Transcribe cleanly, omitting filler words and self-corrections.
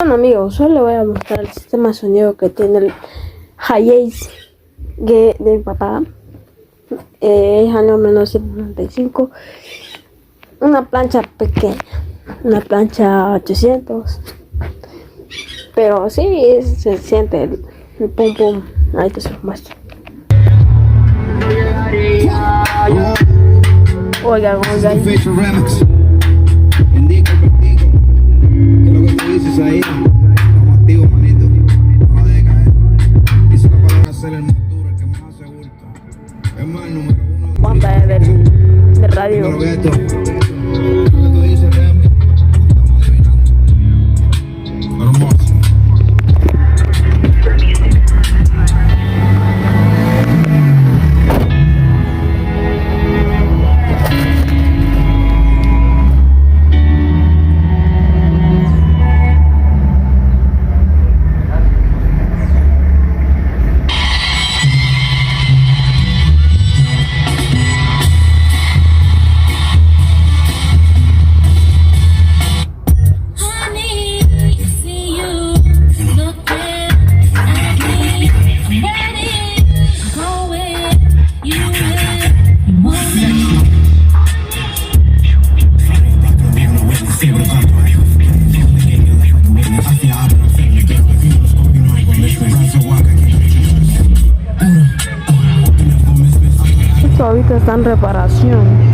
Bueno amigos, solo le voy a mostrar el sistema de sonido que tiene el hiace de mi papá. Es año 1995. Una plancha pequeña, una plancha 800. Pero sí se siente el pum pum. Ahí te se lo muestro. Oigan. Ahí, estamos activos, manito. No dejes caer. Y se lo van a hacer el más duro, el que más hace bulto. Es más, el número uno. Banda de radio. Lo que tú dices, Remy, estamos adivinando. Hermoso. Esto ahorita está en reparación.